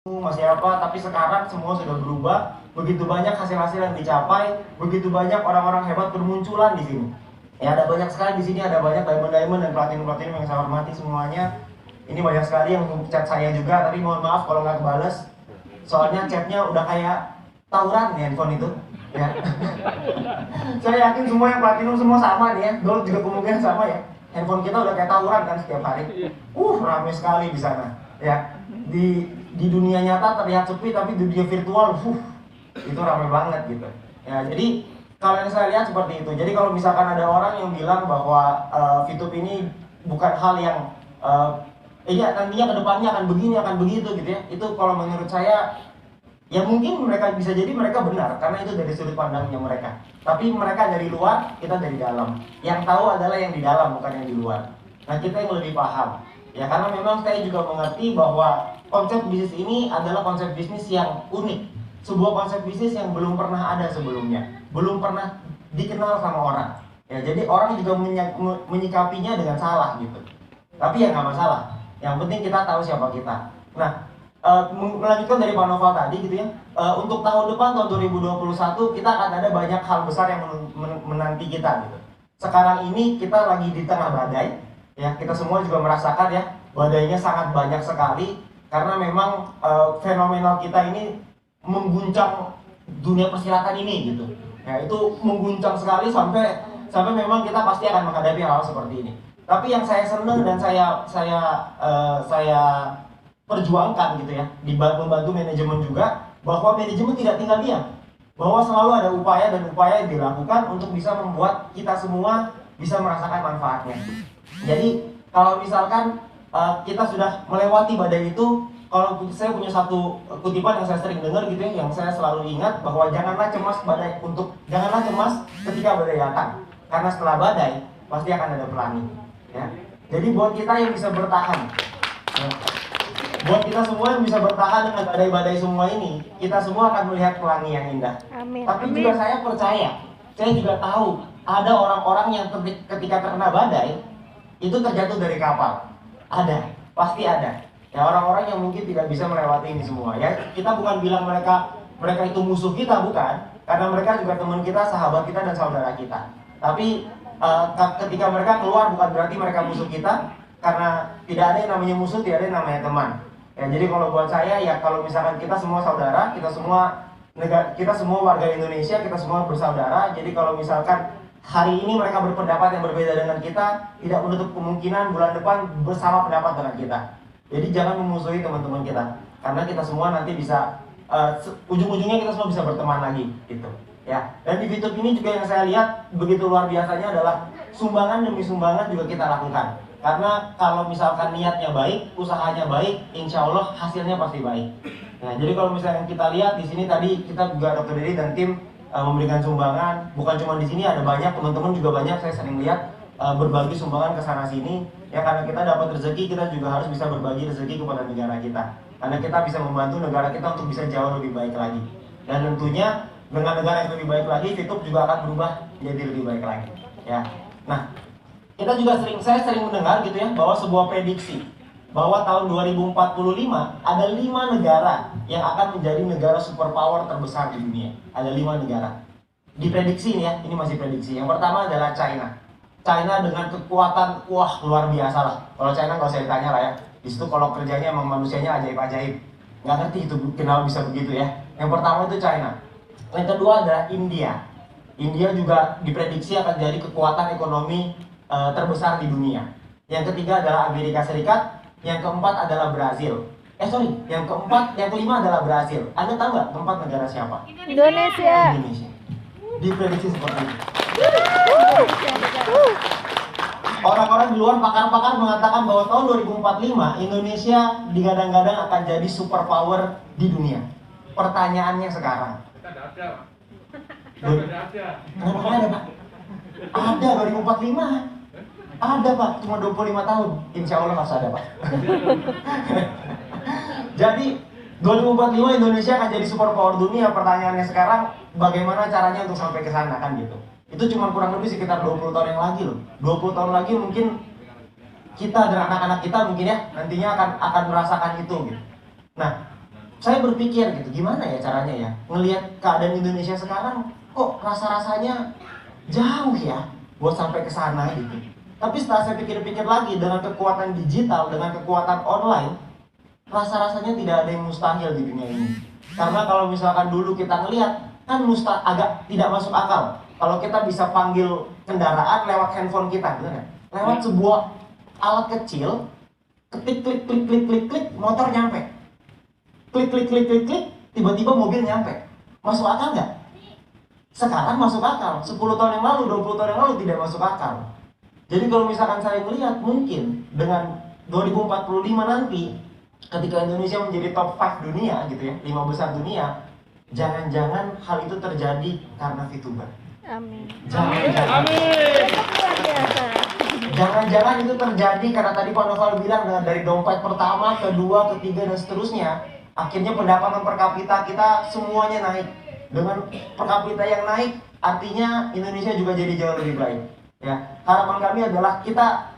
masih apa, tapi sekarang semua sudah berubah. Begitu banyak hasil-hasil yang dicapai, begitu banyak orang-orang hebat bermunculan di sini. Ya, ada banyak sekali di sini, ada banyak diamond dan platinum yang saya hormati semuanya. Ini banyak sekali yang chat saya juga, tapi mohon maaf kalau nggak kebales. Soalnya chatnya udah kayak tawuran nih handphone itu. Ya. Saya yakin semua yang platinum semua sama nih ya, gold juga kemungkinan sama ya. Handphone kita udah kayak tawuran kan setiap hari. Ramai sekali di sana. Ya, di dunia nyata terlihat sepi, tapi di dunia virtual, itu ramai banget gitu. Ya, jadi kalau yang saya lihat seperti itu. Jadi kalau misalkan ada orang yang bilang bahwa VTube ini bukan hal yang iya nantinya kedepannya akan begini akan begitu gitu ya, itu kalau menurut saya ya mungkin mereka bisa jadi mereka benar karena itu dari sudut pandangnya mereka. Tapi mereka dari luar, kita dari dalam. Yang tahu adalah yang di dalam, bukan yang di luar. Nah, kita yang lebih paham. Ya, karena memang saya juga mengerti bahwa konsep bisnis ini adalah konsep bisnis yang unik. Sebuah konsep bisnis yang belum pernah ada sebelumnya. Belum pernah dikenal sama orang. Ya, jadi orang juga menyikapinya dengan salah gitu. Tapi ya nggak masalah. Yang penting kita tahu siapa kita. Nah, melanjutkan dari Pak Noval tadi gitu ya, untuk tahun depan tahun 2021 kita akan ada banyak hal besar yang menanti kita gitu. Sekarang ini kita lagi di tengah badai, ya kita semua juga merasakan ya badainya sangat banyak sekali karena memang fenomenal kita ini mengguncang dunia persilatan ini gitu. Ya itu mengguncang sekali sampai memang kita pasti akan menghadapi hal seperti ini. Tapi yang saya senang dan saya perjuangkan gitu ya, membantu manajemen juga, bahwa manajemen tidak tinggal diam, bahwa selalu ada upaya yang dilakukan untuk bisa membuat kita semua bisa merasakan manfaatnya. Jadi kalau misalkan kita sudah melewati badai itu, kalau saya punya satu kutipan yang saya sering dengar gitu ya, yang saya selalu ingat, bahwa janganlah cemas ketika badai datang, karena setelah badai pasti akan ada pelangi. Ya. Jadi buat kita yang bisa bertahan, ya, buat kita semua yang bisa bertahan dengan badai-badai semua ini, kita semua akan melihat pelangi yang indah. Amin. Tapi Amin. juga saya percaya, saya juga tahu ada orang-orang yang ketika terkena badai itu terjatuh dari kapal. Ada, pasti ada. Ya orang-orang yang mungkin tidak bisa melewati ini semua. Ya kita bukan bilang mereka itu musuh kita, bukan. Karena mereka juga teman kita, sahabat kita dan saudara kita. Tapi ketika mereka keluar bukan berarti mereka musuh kita, karena tidak ada yang namanya musuh, tidak ada yang namanya teman. Ya, jadi kalau buat saya ya kalau misalkan kita semua saudara, kita semua warga Indonesia, kita semua bersaudara. Jadi kalau misalkan hari ini mereka berpendapat yang berbeda dengan kita, tidak menutup kemungkinan bulan depan bersama pendapat dengan kita. Jadi jangan memusuhi teman-teman kita, karena kita semua nanti bisa ujung-ujungnya kita semua bisa berteman lagi gitu. Ya. Dan di VTube ini juga yang saya lihat begitu luar biasanya adalah sumbangan demi sumbangan juga kita lakukan. Karena kalau misalkan niatnya baik, usahanya baik, insya Allah hasilnya pasti baik. Nah, jadi kalau misalnya kita lihat di sini tadi kita juga Dr. Dedi dan tim memberikan sumbangan. Bukan cuma di sini, ada banyak teman-teman juga banyak saya sering lihat berbagi sumbangan ke sana sini. Ya karena kita dapat rezeki, kita juga harus bisa berbagi rezeki kepada negara kita. Karena kita bisa membantu negara kita untuk bisa jauh lebih baik lagi. Dan tentunya dengan negara yang lebih baik lagi, VTube juga akan berubah menjadi lebih baik lagi. Ya. Nah, saya sering mendengar gitu ya bahwa sebuah prediksi bahwa tahun 2045 ada 5 negara yang akan menjadi negara superpower terbesar di dunia. Ada 5 negara. Diprediksi ini ya, ini masih prediksi. Yang pertama adalah China. China dengan kekuatan luar biasa lah. Kalau China nggak usah ditanya lah ya. Di situ kalau kerjanya emang manusianya ajaib-ajaib. Nggak ngerti itu kenapa bisa begitu ya. Yang pertama itu China. Yang kedua adalah India. India juga diprediksi akan jadi kekuatan ekonomi terbesar di dunia. Yang ketiga adalah Amerika Serikat. Yang keempat adalah Brazil. Yang kelima adalah Brazil. Anda tahu nggak keempat negara siapa? Indonesia. Diprediksi seperti itu. Orang-orang di luar, pakar-pakar mengatakan bahwa tahun 2045 Indonesia digadang-gadang akan jadi superpower di dunia. Pertanyaannya sekarang. Kenapa ada, Pak? Ada 2045. Ada Pak, cuma 25 tahun. Insya Allah harus ada Pak. Jadi 2045 Indonesia akan jadi superpower dunia. Pertanyaannya sekarang, bagaimana caranya untuk sampai ke sana kan gitu. Itu cuma kurang lebih sekitar 20 tahun yang lagi loh. 20 tahun lagi mungkin kita dan anak-anak kita mungkin ya nantinya akan merasakan itu gitu. Nah, Saya berpikir gitu, gimana ya caranya ya ngelihat keadaan Indonesia sekarang kok rasa-rasanya jauh ya buat sampai ke sana gitu. Tapi setelah saya pikir-pikir lagi, dengan kekuatan digital, dengan kekuatan online, rasa-rasanya tidak ada yang mustahil di dunia ini. Karena kalau misalkan dulu kita ngelihat, kan agak tidak masuk akal kalau kita bisa panggil kendaraan lewat handphone kita, benar nggak? Lewat sebuah alat kecil, ketik klik klik klik klik klik, motor nyampe. Klik klik klik klik klik, tiba-tiba mobil nyampe. Masuk akal nggak? Sekarang masuk akal. 10 tahun yang lalu, 20 tahun yang lalu tidak masuk akal. Jadi kalau misalkan saya melihat, mungkin dengan 2045 nanti, ketika Indonesia menjadi top 5 dunia gitu ya, 5 besar dunia, jangan-jangan hal itu terjadi karena VTuber. Amin. Jangan-jangan. Jangan-jangan itu terjadi karena tadi Pak Noval bilang, dari dompet pertama, kedua, ketiga, dan seterusnya, akhirnya pendapatan per kapita kita semuanya naik. Dengan per kapita yang naik, artinya Indonesia juga jadi jauh lebih baik. Ya, harapan kami adalah kita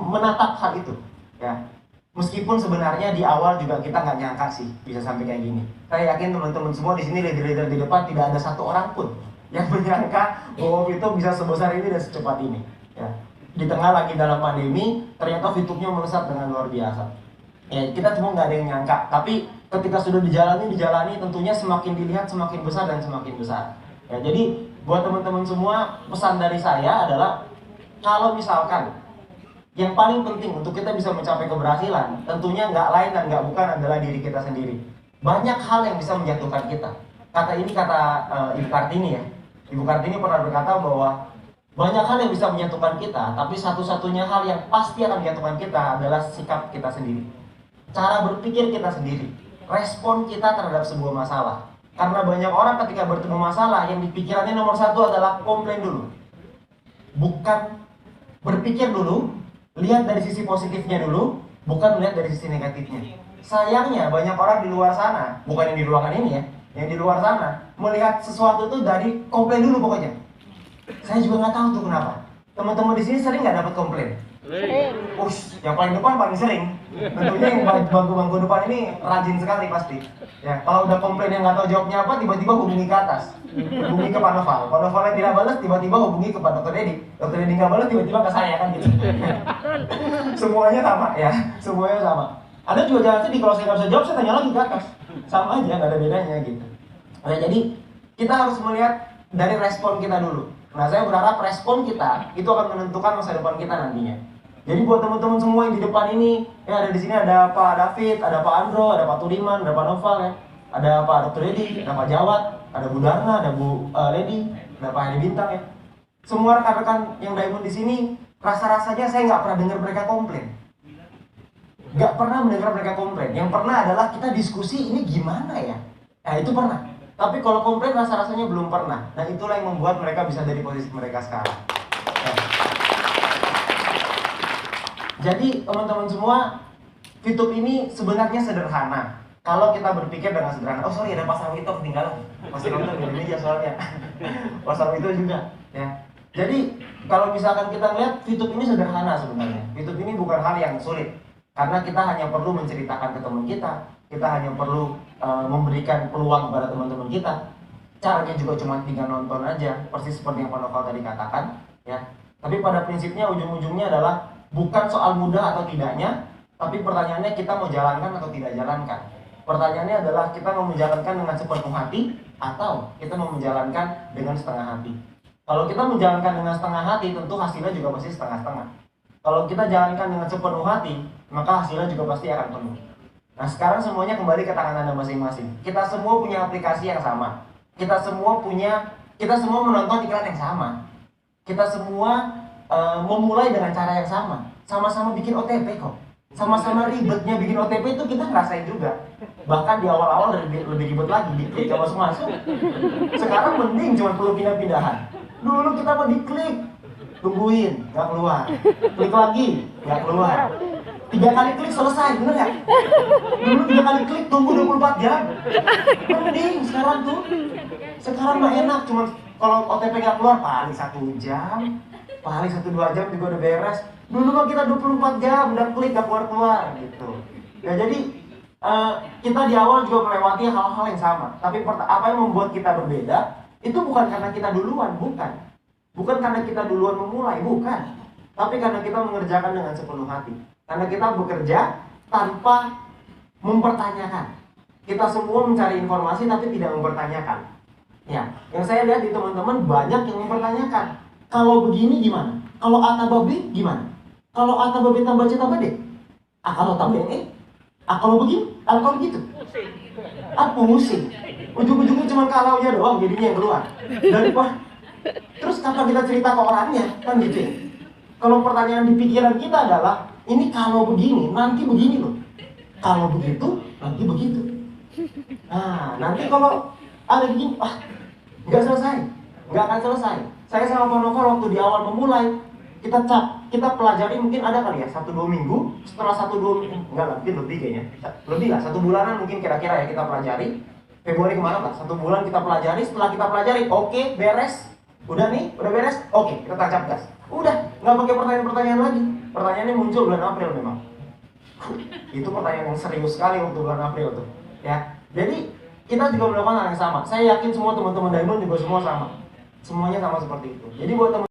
menatap hal itu. Ya, meskipun sebenarnya di awal juga kita nggak nyangka sih bisa sampai kayak gini. Saya yakin teman-teman semua di sini, leader-leader di depan, tidak ada satu orang pun yang menyangka bahwa itu bisa sebesar ini dan secepat ini. Ya, di tengah lagi dalam pandemi, ternyata YouTube-nya melesat dengan luar biasa. Ya, kita cuma nggak ada yang nyangka, tapi ketika sudah dijalani, tentunya semakin dilihat semakin besar dan semakin besar. Ya, jadi buat teman-teman semua, pesan dari saya adalah kalau misalkan yang paling penting untuk kita bisa mencapai keberhasilan, tentunya nggak lain dan nggak bukan adalah diri kita sendiri. Banyak hal yang bisa menjatuhkan kita. Kata Ibu Kartini ya. Ibu Kartini pernah berkata bahwa banyak hal yang bisa menjatuhkan kita, tapi satu-satunya hal yang pasti akan menjatuhkan kita adalah sikap kita sendiri. Cara berpikir kita sendiri, respon kita terhadap sebuah masalah. Karena banyak orang ketika bertemu masalah, yang dipikirannya nomor satu adalah komplain dulu. Bukan berpikir dulu, lihat dari sisi positifnya dulu, bukan melihat dari sisi negatifnya. Sayangnya banyak orang di luar sana, bukan yang di ruangan ini ya, yang di luar sana, melihat sesuatu itu dari komplain dulu pokoknya. Saya juga nggak tahu tuh kenapa. Teman-teman di sini sering nggak dapat komplain? Yang paling depan paling sering. Tentunya yang bangku-bangku depan ini rajin sekali pasti. Ya, kalau udah komplain yang nggak tahu jawabnya apa, tiba-tiba hubungi ke atas, hubungi ke Pak Noval. Pak Novalnya tidak balas, tiba-tiba hubungi ke Pak Dr. Dedi. Dr. Dedi nggak balas, tiba-tiba ke saya kan gitu. Semuanya sama ya, semuanya sama. Ada juga jangan sedih kalau saya nggak bisa jawab, saya tanya lagi ke atas. Sama aja, nggak ada bedanya gitu. Nah, jadi kita harus melihat dari respon kita dulu. Nah, saya berharap respon kita itu akan menentukan masa depan kita nantinya. Jadi buat teman-teman semua yang di depan ini, ya ada di sini ada Pak David, ada Pak Andro, ada Pak Tudiman, ada Pak Noval ya, ada Pak Dr. Dedi, ada Pak Jawat, ada Bu Darna, ada Bu Lady, ada Pak Hedi Bintang ya. Semua rekan-rekan yang Diamond di sini, rasa-rasanya saya nggak pernah dengar mereka komplain. Nggak pernah mendengar mereka komplain. Yang pernah adalah kita diskusi ini gimana ya. Nah itu pernah. Tapi kalau komplain rasa-rasanya belum pernah. Dan itulah yang membuat mereka bisa dari posisi mereka sekarang. Ya. Jadi teman-teman semua, VTube ini sebenarnya sederhana. Kalau kita berpikir dengan sederhana. Oh sorry, ada Pak Sarwito ketinggalan. Pak Sarwito di meja soalnya. Pak Sarwito juga. Ya. Jadi kalau misalkan kita lihat, VTube ini sederhana sebenarnya. VTube ini bukan hal yang sulit. Karena kita hanya perlu menceritakan ke teman kita hanya perlu memberikan peluang kepada teman-teman kita. Caranya juga cuma tinggal nonton aja, persis seperti yang Pak Noval tadi katakan. Ya. Tapi pada prinsipnya ujung-ujungnya adalah bukan soal mudah atau tidaknya, tapi pertanyaannya kita mau jalankan atau tidak jalankan. Pertanyaannya adalah kita mau menjalankan dengan sepenuh hati atau kita mau menjalankan dengan setengah hati. Kalau kita menjalankan dengan setengah hati, tentu hasilnya juga pasti setengah-setengah. Kalau kita jalankan dengan sepenuh hati, maka hasilnya juga pasti akan penuh. Nah sekarang semuanya kembali ke tangan Anda masing-masing. Kita semua punya aplikasi yang sama. Kita semua menonton iklan yang sama. Kita semua memulai dengan cara yang sama. Sama-sama bikin OTP kok. Sama-sama ribetnya bikin OTP itu kita ngerasain juga. Bahkan di awal-awal lebih ribet lagi, diklik gak masuk-masuk. Sekarang mending cuma perlu pindah-pindahan. Dulu kita mau diklik, tungguin, gak keluar. Klik lagi, gak keluar. 3 kali klik selesai, bener gak? Dulu 3 kali klik tunggu 24 jam. Mending sekarang tuh. Sekarang mah enak, cuma kalau OTP gak keluar paling 1 jam. Paling 1-2 jam juga udah beres. Dulu mah kita 24 jam udah klik gak keluar-keluar gitu. Ya jadi kita di awal juga melewati hal-hal yang sama. Tapi apa yang membuat kita berbeda, itu bukan karena kita duluan, bukan. Bukan karena kita duluan memulai, bukan. Tapi karena kita mengerjakan dengan sepenuh hati. Karena kita bekerja tanpa mempertanyakan. Kita semua mencari informasi tapi tidak mempertanyakan. Ya, yang saya lihat di teman-teman banyak yang mempertanyakan. Kalau begini gimana? Kalau A tambah B gimana? Kalau A tambah B tambah C tambah D? Kalau tambah E? Kalau begini? Kalau begitu? Pusing. Ujung-ujungnya cuma kalaunya doang jadinya yang keluar. Terus kapan kita cerita ke orangnya? Kan gitu ya. Kalau pertanyaan di pikiran kita adalah, ini kalau begini, nanti begini loh. Kalau begitu, nanti begitu. Nah, nanti kalau ada begini, nggak akan selesai. Saya sama Pak Novel waktu di awal memulai, kita pelajari mungkin ada kali ya 1-2 minggu. Setelah 1-2 minggu, enggak lah, mungkin lebih kayaknya, lebih lah, 1 bulanan mungkin kira-kira ya kita pelajari. Februari kemarin lah, 1 bulan kita pelajari. Setelah kita pelajari, oke, beres. Udah beres, oke, kita tancap gas. Udah, nggak pakai pertanyaan-pertanyaan lagi. Pertanyaannya muncul bulan April memang. Itu pertanyaan yang serius sekali waktu bulan April tuh, ya. Jadi kita juga melakukan hal yang sama. Saya yakin semua teman-teman Diamond juga semua sama. Semuanya sama seperti itu. Jadi buat teman